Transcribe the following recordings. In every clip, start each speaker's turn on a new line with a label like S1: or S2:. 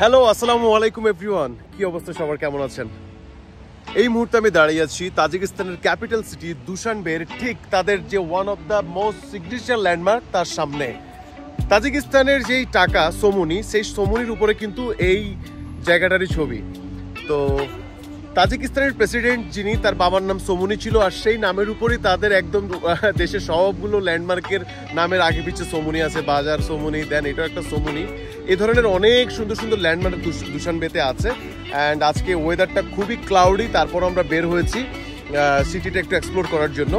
S1: Hello, আসসালামু আলাইকুম everyone. কি অবস্থা সবার, কেমন আছেন? এই মুহূর্তে আমি দাঁড়িয়ে আছি তাজিকিস্তানের ক্যাপিটাল সিটি দুশানবের ঠিক তাদের যে one of the most significant landmark তার সামনে। তাজিকিস্তানের যেই টাকা সোমনি, সেই সোমনির উপরে কিন্তু এই জায়গাটারই ছবি। তো তাজিকিস্তানের প্রেসিডেন্ট যিনি, তার বাবার নাম সোমনি ছিল, আর সেই নামের উপরেই তাদের একদম দেশের সবগুলো ল্যান্ডমার্কের নামের আগে পিছিয়ে সোমনি আছে। বাজার সোমনি, দেন এটাও একটা সোমনি। এই ধরনের অনেক সুন্দর সুন্দর ল্যান্ডমার্ক দুশানবেতে আছে। অ্যান্ড আজকে ওয়েদারটা খুবই ক্লাউডি, তারপর আমরা বের হয়েছি সিটিটা একটু এক্সপ্লোর করার জন্য।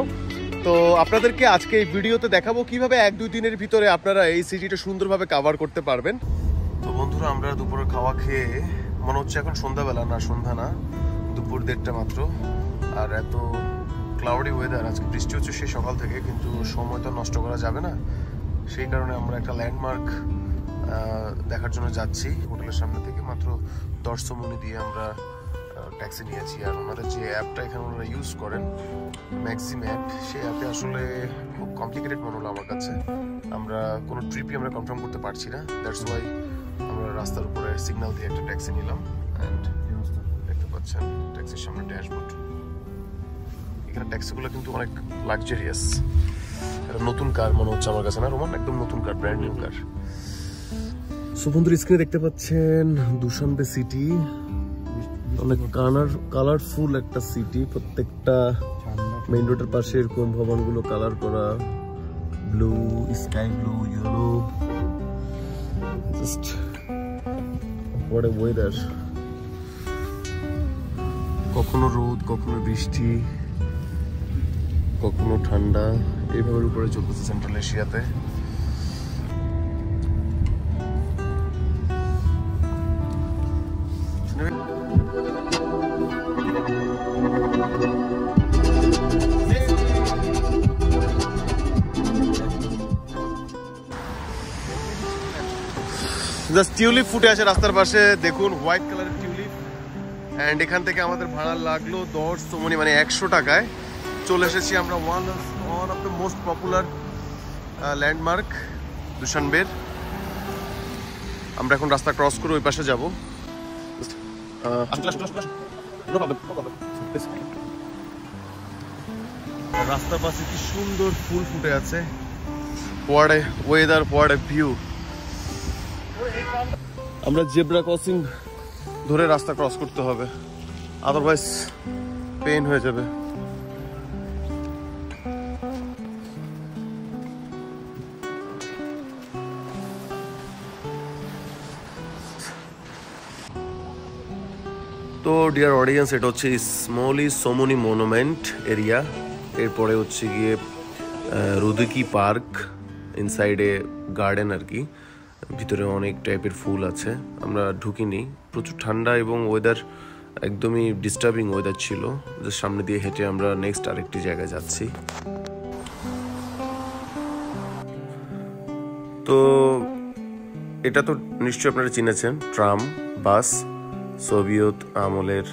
S1: তো আপনাদেরকে আজকে এই ভিডিওতে দেখাবো কিভাবে 1-2 দিনের ভিতরে আপনারা এই সিটিটা সুন্দরভাবে কভার করতে পারবেন। তো বন্ধুরা, আমরা দুপুরের খাওয়া খেয়ে, মনে হচ্ছে এখন সন্ধ্যাবেলা, না সন্ধ্যা না, দুপুর 1:30 মাত্র, আর এত ক্লাউডি ওয়েদার, আজকে বৃষ্টি হচ্ছে সেই সকাল থেকে, কিন্তু সময় তো নষ্ট করা যাবে না। সেই কারণে আমরা একটা ল্যান্ডমার্ক দেখার জন্য যাচ্ছি। হোটেলের সামনে থেকে মাত্র 10 সোমনি দিয়ে আমরা ট্যাক্সি নিয়েছি। আর ওনাদের যে অ্যাপটা এখানে ওনারা ইউজ করেন, ম্যাক্সিম অ্যাপ, সেই অ্যাপে আসলে খুব কমপ্লিকেটেড মনে হলো আমার কাছে। আমরা কোনো ট্রিপই আমরা কনফার্ম করতে পারছি না, দ্যাটস ওয়াই আমরা রাস্তার উপরে সিগন্যাল দিয়ে একটা ট্যাক্সি নিলাম। অ্যান্ড দেখতে পাচ্ছেন ট্যাক্সির সামনে ড্যাশবোর্ড। এখানে ট্যাক্সিগুলো কিন্তু অনেক লাক্সারিয়াস। একটা নতুন কার মনে হচ্ছে আমার কাছে, না রোমান? একদম নতুন কার, ব্র্যান্ড নিউ কার। সো বন্ধুরা, স্ক্রিনে দেখতে পাচ্ছেন দুশানবে সিটি, অনেক কালারফুল একটা সিটি। প্রত্যেকটা মেইন রোডের পাশে এরকম ভবনগুলো কালার করা, blue, sky blue, yellow. Just what a weather. কখনো রোদ, কখনো বৃষ্টি, কখনো ঠান্ডা, এইভাবে উপরে চলতেছে সেন্ট্রাল এশিয়াতে। জাস্ট টিউলিপ ফুটে আছে রাস্তার পাশে, দেখুন হোয়াইট কালারের টিউলিপ। অ্যান্ড এখান থেকে আমাদের ভাড়া লাগলো 10 সোমনি, মানে 100 টাকায় চলে এসেছি আমরা one of the most popular landmark দুশানবের। আমরা এখন রাস্তা ক্রস করে ওই পাশে যাবো। রাস্তার পাশে কি সুন্দর ফুল ফুটে আছে। What a weather, what a view. আমরা জেব্রা ক্রসিং ধরে রাস্তা ক্রস করতে হবে, আদারওয়াইজ পেইন হয়ে যাবে। তো ডিয়ার অডিয়েন্স, এটা হচ্ছে স্মলি সোমনি মনুমেন্ট এরিয়া। এরপরে হচ্ছে গিয়ে রুদিকি পার্ক, ইনসাইডে গার্ডেন আর কি, ভিতরে অনেক টাইপের ফুল আছে। আমরা ঢুকিনি, প্রচুর ঠান্ডা এবং ওয়েদার একদমই ডিস্টার্বিং ওয়েদার ছিল। যে সামনে দিয়ে হেঁটে আমরা নেক্সট আরেকটি জায়গায় যাচ্ছি। তো এটা তো নিশ্চয়ই আপনারা চিনেছেন, ট্রাম বাস, সোভিয়েত আমলের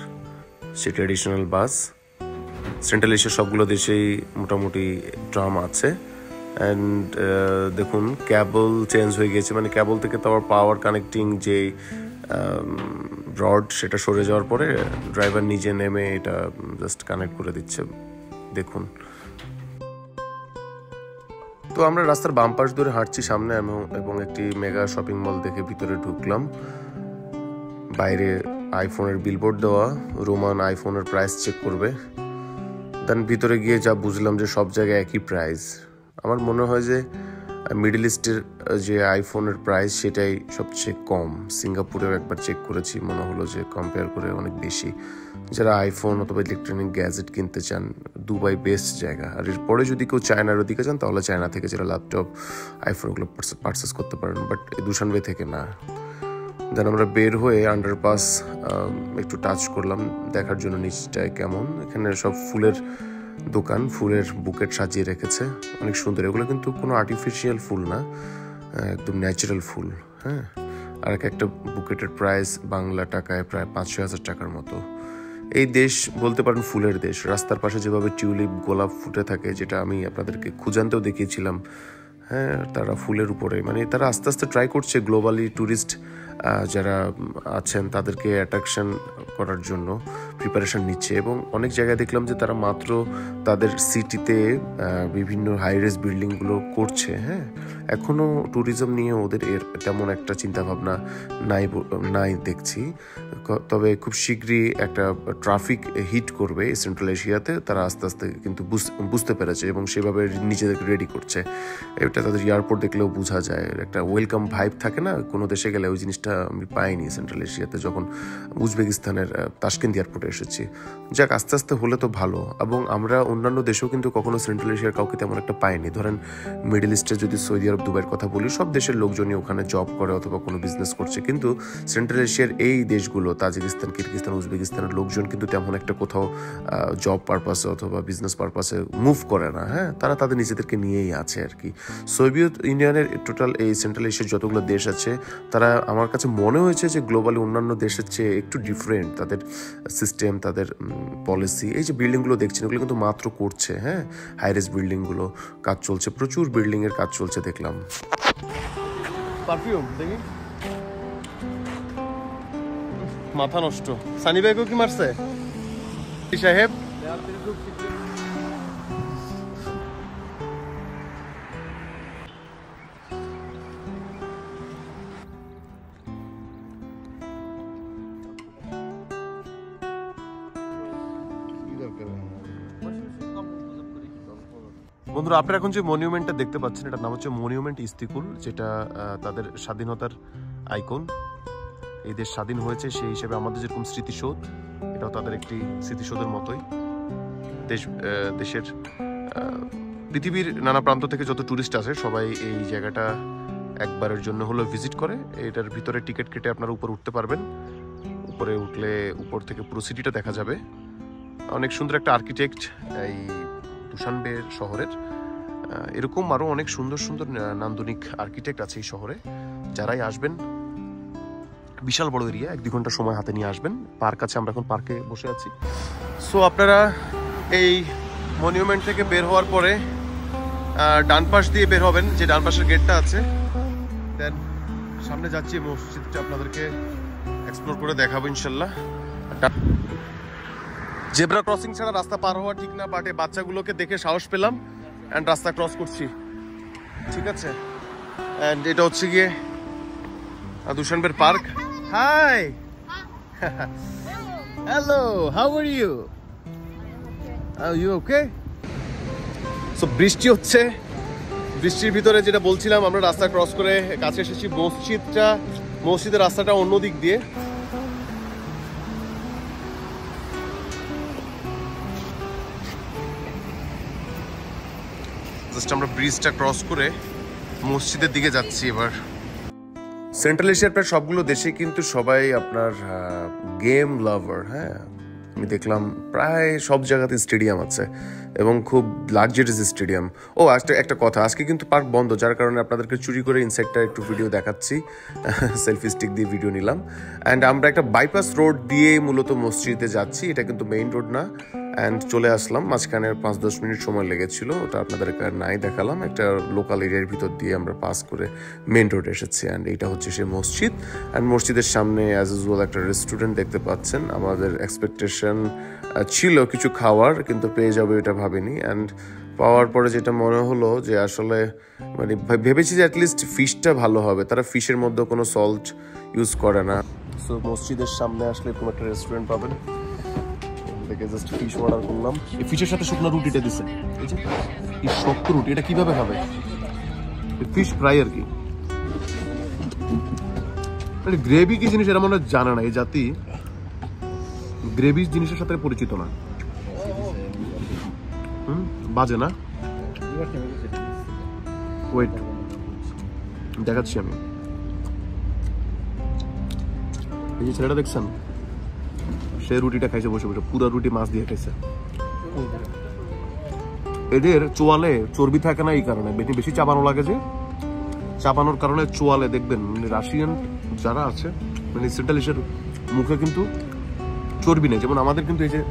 S1: সে ট্র্যাডিশনাল বাস। সেন্ট্রাল এশিয়ার সবগুলো দেশেই মোটামুটি ট্রাম আছে। অ্যান্ড দেখুন, ক্যাবল চেঞ্জ হয়ে গেছে, মানে ক্যাবল থেকে তো পাওয়ার কানেক্টিং যে রড, সেটা সরে যাওয়ার পরে ড্রাইভার নিজে নেমে এটা জাস্ট কানেক্ট করে দিচ্ছে, দেখুন। তো আমরা রাস্তার বাম পাশ ধরে হাঁটছি সামনে, এবং একটি মেগা শপিং মল দেখে ভিতরে ঢুকলাম। বাইরে আইফোনের বিলবোর্ড দেওয়া, রোমান আইফোনের প্রাইস চেক করবে। দেন ভিতরে গিয়ে যা বুঝলাম যে সব জায়গায় একই প্রাইস। আমার মনে হয় যে মিডল ইস্টের যে আইফোনের প্রাইস সেটাই সবচেয়ে কম। সিঙ্গাপুরেও একবার চেক করেছি, মনে হলো যে কম্পেয়ার করে অনেক বেশি। যারা আইফোন অথবা ইলেকট্রনিক গ্যাজেট কিনতে চান, দুবাই বেস্ট জায়গা। আর এরপরে যদি কেউ চায়নার ওদিকে যান, তাহলে চায়না থেকে যারা ল্যাপটপ, আইফোনগুলো পারচেস করতে পারেন, বাট দুশানবে থেকে না। দেন আমরা বের হয়ে আন্ডারপাস একটু টাচ করলাম দেখার জন্য নিচটায় কেমন। এখানে সব ফুলের দোকান, ফুলের বুকেট সাজিয়ে রেখেছে, অনেক সুন্দর। এগুলো কিন্তু কোনো আর্টিফিশিয়াল ফুল না, একদম ন্যাচারাল ফুল। হ্যাঁ, আর একটা বুকেটের প্রাইস বাংলা টাকায় প্রায় 5-6 হাজার টাকার মতো। এই দেশ বলতে পারেন ফুলের দেশ। রাস্তার পাশে যেভাবে টিউলিপ, গোলাপ ফুটে থাকে, যেটা আমি আপনাদেরকে খুঁজানতেও দেখিয়েছিলাম, হ্যাঁ, তারা ফুলের উপরে, মানে তারা আস্তে আস্তে ট্রাই করছে গ্লোবালি ট্যুরিস্ট যারা আছেন তাদেরকে অ্যাট্রাকশন করার জন্য প্রিপারেশন নিচ্ছে। এবং অনেক জায়গায় দেখলাম যে তারা মাত্র তাদের সিটিতে বিভিন্ন হাইরেজ বিল্ডিংগুলো করছে। হ্যাঁ, এখনও ট্যুরিজম নিয়ে ওদের তেমন একটা চিন্তাভাবনা নাই দেখছি। তবে খুব শীঘ্রই একটা ট্রাফিক হিট করবে সেন্ট্রাল এশিয়াতে, তারা আস্তে আস্তে কিন্তু বুঝতে পেরেছে এবং সেভাবে নিজেদেরকে রেডি করছে। এটা তাদের এয়ারপোর্ট দেখলেও বোঝা যায়, একটা ওয়েলকাম ভাইব থাকে না কোনো দেশে গেলে, ওই জিনিসটা আমি পাইনি সেন্ট্রাল এশিয়াতে যখন উজবেকিস্তানের তাশকেন্দ এয়ারপোর্টে এসেছি। যাক, আস্তে আস্তে হলে তো ভালো। এবং আমরা অন্যান্য দেশেও কিন্তু কখনো সেন্ট্রাল এশিয়ার কাউকে তেমন একটা পাইনি। ধরেন মিডল ইস্টে যদি সৌদি আরব, দুবাইয়ের কথা বলি, সব দেশের লোকজনই ওখানে জব করে অথবা কোনো বিজনেস করছে। কিন্তু সেন্ট্রাল এশিয়ার এই দেশগুলো, তাজিকিস্তান, কিরগিজস্তান, উজবেকিস্তানের লোকজন কিন্তু তেমন একটা কোথাও জব পারপাসে অথবা বিজনেস পারপাসে মুভ করে না। হ্যাঁ, তারা তাদের নিজেদেরকে নিয়েই আছে আর কি। সোভিয়েত ইউনিয়নের টোটাল এই সেন্ট্রাল এশিয়ার যতগুলো দেশ আছে, তারা আমার কাছে মনে হয়েছে যে গ্লোবালি অন্যান্য দেশের চেয়ে একটু ডিফারেন্ট তাদের সিস্টেম, তাদের পলিসি। এই যে বিল্ডিংগুলো দেখছেন, ওগুলো কিন্তু মাত্র করছে। হ্যাঁ, হাইরেজ বিল্ডিংগুলো কাজ চলছে, প্রচুর বিল্ডিংয়ের কাজ চলছে দেখলাম। পারফিউম দেখি, মাথা নষ্ট। সানি ভাইকেও কি মারছে সাহেব? বন্ধুরা, আপনারা এখন যে মনিউমেন্টটা দেখতে পাচ্ছেন, এটার নাম হচ্ছে মনিউমেন্ট ইস্তিকুল, যেটা তাদের স্বাধীনতার আইকন। এই দেশ স্বাধীন হয়েছে সেই হিসেবে আমাদের যেরকম স্মৃতিসৌধ, এটাও তাদের একটি স্মৃতিসৌধের মতোই। দেশের পৃথিবীর নানা প্রান্ত থেকে যত ট্যুরিস্ট আসে সবাই এই জায়গাটা একবারের জন্য হলেও ভিজিট করে। এটার ভিতরে টিকিট কেটে আপনারা উপরে উঠতে পারবেন। উপরে উঠলে উপর থেকে পুরো সিটিটা দেখা যাবে। অনেক সুন্দর একটা আর্কিটেক্ট এই দুশানবে শহরের। এরকম আরও অনেক সুন্দর সুন্দর নান্দনিক আর্কিটেক্ট আছে এই শহরে। যারাই আসবেন, বিশাল বড় এরিয়া, 1-2 ঘন্টা সময় হাতে নিয়ে আসবেন। পার্ক আছে, আমরা এখন পার্কে বসে আছি। সো আপনারা এই মনিউমেন্ট থেকে বের হওয়ার পরে ডান পাশ দিয়ে বের হবেন, যে ডান পাশের গেটটা আছে। দেন সামনে যাচ্ছি, মসজিদটা আপনাদেরকে এক্সপ্লোর করে দেখাবো ইনশাল্লাহ। জেব্রা ক্রসিং ছাড়া রাস্তা পার হওয়া ঠিক না, বাটে বাচ্চাগুলোকে দেখে সাহস পেলাম অ্যান্ড রাস্তা ক্রস করছি। ঠিক আছে, অ্যান্ড এটা হচ্ছে গিয়ে দুশানবের park. Hi, hello, how are you? You okay? So বৃষ্টি হচ্ছে, বৃষ্টির ভিতরে যেটা বলছিলাম, আমরা রাস্তা ক্রস করে কাছে এসেছি। মসজিদের রাস্তাটা অন্য দিক দিয়ে। জাস্ট আমরা ব্রিজটা ক্রস করে মসজিদের দিকে যাচ্ছি এবার। সেন্ট্রাল এশিয়ার প্রায় সবগুলো দেশে কিন্তু সবাই আপনার গেম লাভার। হ্যাঁ, আমি দেখলাম প্রায় সব জায়গাতে স্টেডিয়াম আছে এবং খুব লাক্সারিয়াস স্টেডিয়াম। ও একটা কথা, আজকে কিন্তু পার্ক বন্ধ, যার কারণে আপনাদেরকে চুরি করে ইনসাইডটা একটু ভিডিও দেখাচ্ছি। সেলফি স্টিক দিয়ে ভিডিও নিলাম। অ্যান্ড আমরা একটা বাইপাস রোড দিয়ে মূলত মসজিদে যাচ্ছি। এটা কিন্তু মেইন রোড না। অ্যান্ড চলে আসলাম, মাঝখানে 5-10 মিনিট সময় লেগেছিল, ওটা আপনাদেরকে নাই দেখালাম। একটা লোকাল এরিয়ার ভিতর দিয়ে আমরা পাস করে মেইন রোডে এসেছি। অ্যান্ড এইটা হচ্ছে সেই মসজিদ। অ্যান্ড মসজিদের সামনে অ্যাজ ইউজুয়াল একটা রেস্টুরেন্ট দেখতে পাচ্ছেন। আমাদের এক্সপেকটেশন ছিল কিছু খাওয়ার, কিন্তু পেয়ে যাবে এটা ভাবিনি। অ্যান্ড পাওয়ার পরে যেটা মনে হলো যে আসলে মানে ভেবেছি যে অ্যাটলিস্ট ফিশটা ভালো হবে, তারা ফিশের মধ্যে কোনো সল্ট ইউজ করে না। সো মসজিদের সামনে আসলে কোনো একটা রেস্টুরেন্ট পাবেন, দেখে জাস্ট ফিশ অর্ডার করলাম। এই ফিশের সাথে শুকনো রুটিটা দিচ্ছে, এই যে এই শক্ত রুটি, এটা কিভাবে খাবে? ফিশ ফ্রাই আর কি। গ্রেভি কি জিনিস এরা মনে জানে না, এই জাতি গ্রেভি জিনিসের সাথে পরিচিত না। বাজে না? ওয়েট দেখাচ্ছি আমি। এই যে ছেলেটা দেখছেন, সে রুটিটা খাইছে বসে বসে, পুরো রুটি মাছ দিয়ে খাইছে। এদের চোয়ালে চর্বি থাকে না, এই কারণে বেশি চাবানো লাগে। যে চাবানোর কারণে চোয়ালে দেখবেন, মানে রাশিয়ান যারা আছে, মানে সেন্ট্রাল এশিয়ার মুখে কিন্তু চর্বি নেই। যেমন আমাদের কিন্তু এই যে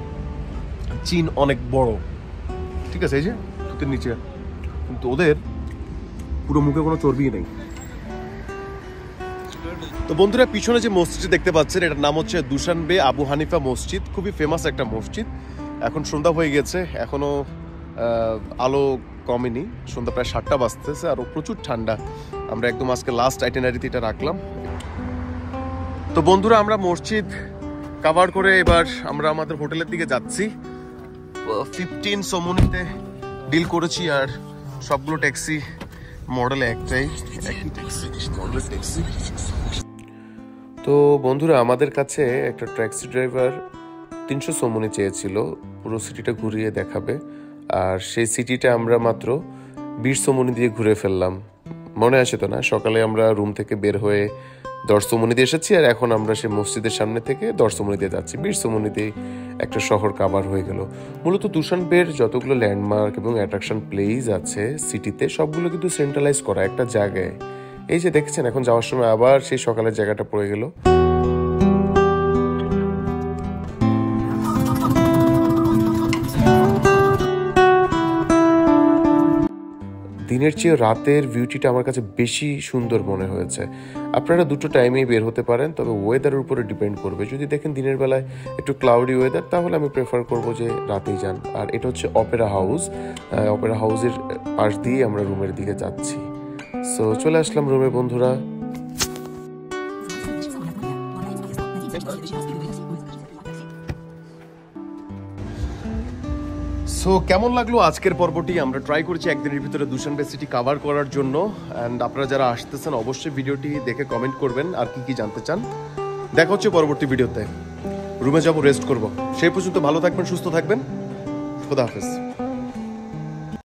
S1: চিন অনেক বড়, ঠিক আছে, এই যে থুতের নিচে, কিন্তু ওদের পুরো মুখে কোনো চর্বি নেই। তো বন্ধুরা, পিছনে যে মসজিদ দেখতে পাচ্ছেন এটার নাম হচ্ছে দুশানবে আবু হানিফা মসজিদ। খুবই ফেমাস একটা মসজিদ। এখন সন্ধ্যা হয়ে গেছে, এখনো আলো কমেনি, সন্ধ্যা প্রায় 7টা বাজতেছে, আর প্রচুর ঠান্ডা। আমরা একদম আজকে লাস্ট আইটেনারিতে এটা রাখলাম। তো বন্ধুরা, আমরা মসজিদ কভার করে এবার আমরা আমাদের হোটেলের দিকে যাচ্ছি। 15 সোমনিতে ডিল করেছি, আর সবগুলো ট্যাক্সি মডেল একটাই, একই ট্যাক্সি, মডেলের ট্যাক্সি। তো বন্ধুরা, আমাদের কাছে একটা ট্যাক্সি ড্রাইভার 300 সোমনি চেয়েছিল, পুরো সিটিটা ঘুরিয়ে দেখাবে, আর সেই সিটিটা আমরা মাত্র 20 সোমনি দিয়ে ঘুরে ফেললাম। মনে আসে তো না, সকালে আমরা রুম থেকে বের হয়ে 10 সোমনি দিয়ে এসেছি, আর এখন আমরা সেই মসজিদের সামনে থেকে 10 সোমনি দিয়ে যাচ্ছি। 20 সোমনিতেই একটা শহর কাভার হয়ে গেল। মূলত দুশানবের যতগুলো ল্যান্ডমার্ক এবং অ্যাট্রাকশন প্লেস আছে সিটিতে, সবগুলো কিন্তু সেন্ট্রালাইজ করা একটা জায়গায়। এই যে দেখছেন, এখন যাওয়ার সময় আবার সেই সকালের জায়গাটা পড়ে গেল। দিনের চেয়ে রাতের বিউটিটা আমার কাছে বেশি সুন্দর মনে হয়েছে। আপনারা দুটো টাইমেই বের হতে পারেন, তবে ওয়েদারের উপরে ডিপেন্ড করবে। যদি দেখেন দিনের বেলায় একটু ক্লাউডি ওয়েদার, তাহলে আমি প্রেফার করব যে রাতেই যান। আর এটা হচ্ছে অপেরা হাউস। অপেরা হাউসের পাশ দিয়ে আমরা রুমের দিকে যাচ্ছি। সো চলে আসলাম রুমে বন্ধুরা। সো কেমন লাগলো আজকের পর্বটি? আমরা ট্রাই করেছি একদিনের ভিতরে দুশানবে সিটি কভার করার জন্য। অ্যান্ড আপনারা যারা আসতেছেন অবশ্যই ভিডিওটি দেখে কমেন্ট করবেন আর কি কি জানতে চান। দেখা হচ্ছে পরবর্তী ভিডিওতে। রুমে যাবো, রেস্ট করব। সেই পর্যন্ত ভালো থাকবেন, সুস্থ থাকবেন। খোদা হাফেজ।